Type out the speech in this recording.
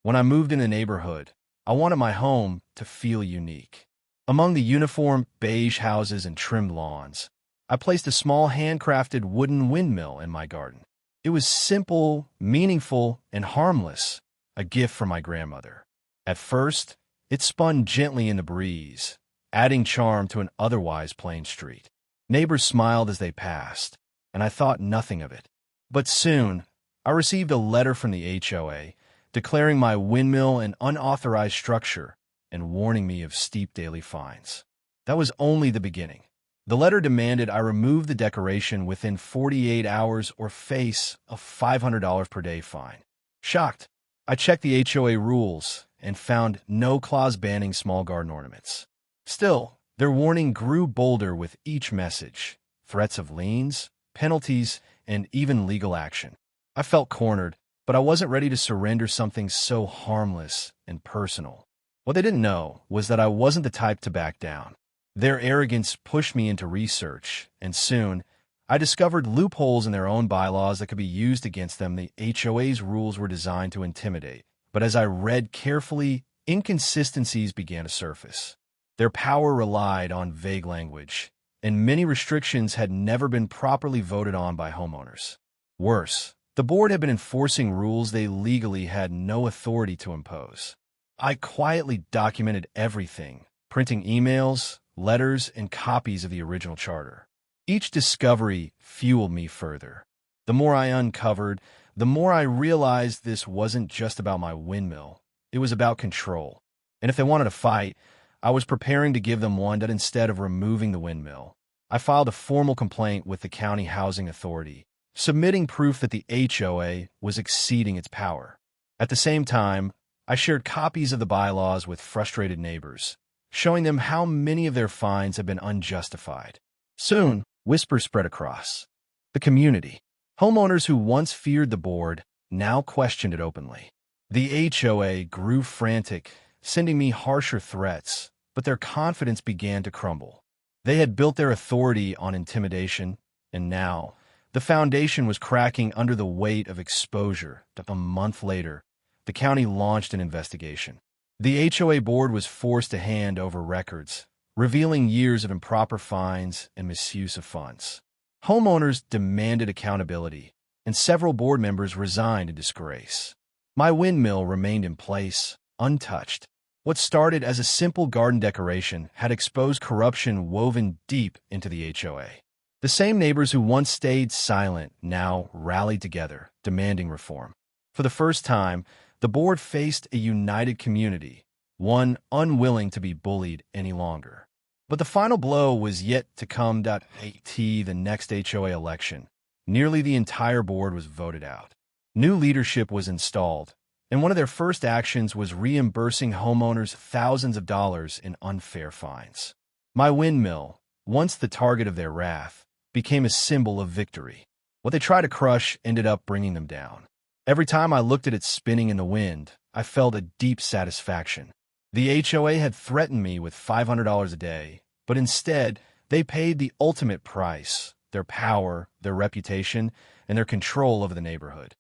When I moved in the neighborhood, I wanted my home to feel unique. Among the uniform beige houses and trimmed lawns, I placed a small handcrafted wooden windmill in my garden. It was simple, meaningful, and harmless, a gift from my grandmother. At first, it spun gently in the breeze, adding charm to an otherwise plain street. Neighbors smiled as they passed, and I thought nothing of it. But soon, I received a letter from the HOA declaring my windmill an unauthorized structure and warning me of steep daily fines. That was only the beginning. The letter demanded I remove the decoration within 48 hours or face a $500 per day fine. Shocked, I checked the HOA rules and found no clause banning small garden ornaments. Still, their warning grew bolder with each message, threats of liens, penalties, and even legal action. I felt cornered, but I wasn't ready to surrender something so harmless and personal. What they didn't know was that I wasn't the type to back down. Their arrogance pushed me into research, and soon, I discovered loopholes in their own bylaws that could be used against them. The HOA's rules were designed to intimidate, but as I read carefully, inconsistencies began to surface. Their power relied on vague language, and many restrictions had never been properly voted on by homeowners. Worse, the board had been enforcing rules they legally had no authority to impose. I quietly documented everything, printing emails, letters, and copies of the original charter. Each discovery fueled me further. The more I uncovered, the more I realized this wasn't just about my windmill. It was about control. And if they wanted to fight, I was preparing to give them one that instead of removing the windmill, I filed a formal complaint with the County Housing Authority, submitting proof that the HOA was exceeding its power. At the same time, I shared copies of the bylaws with frustrated neighbors, showing them how many of their fines had been unjustified. Soon, whispers spread across the community. Homeowners who once feared the board now questioned it openly. The HOA grew frantic, sending me harsher threats, but their confidence began to crumble. They had built their authority on intimidation, and now the foundation was cracking under the weight of exposure. A month later, the county launched an investigation. The HOA board was forced to hand over records, revealing years of improper fines and misuse of funds. Homeowners demanded accountability, and several board members resigned in disgrace. My windmill remained in place, untouched. What started as a simple garden decoration had exposed corruption woven deep into the HOA. The same neighbors who once stayed silent now rallied together, demanding reform. For the first time, the board faced a united community, one unwilling to be bullied any longer. But the final blow was yet to come. The next HOA election, nearly the entire board was voted out. New leadership was installed, and one of their first actions was reimbursing homeowners thousands of dollars in unfair fines. My windmill, once the target of their wrath, became a symbol of victory. What they tried to crush ended up bringing them down. Every time I looked at it spinning in the wind, I felt a deep satisfaction. The HOA had threatened me with $500 a day, but instead, they paid the ultimate price: their power, their reputation, and their control over the neighborhood.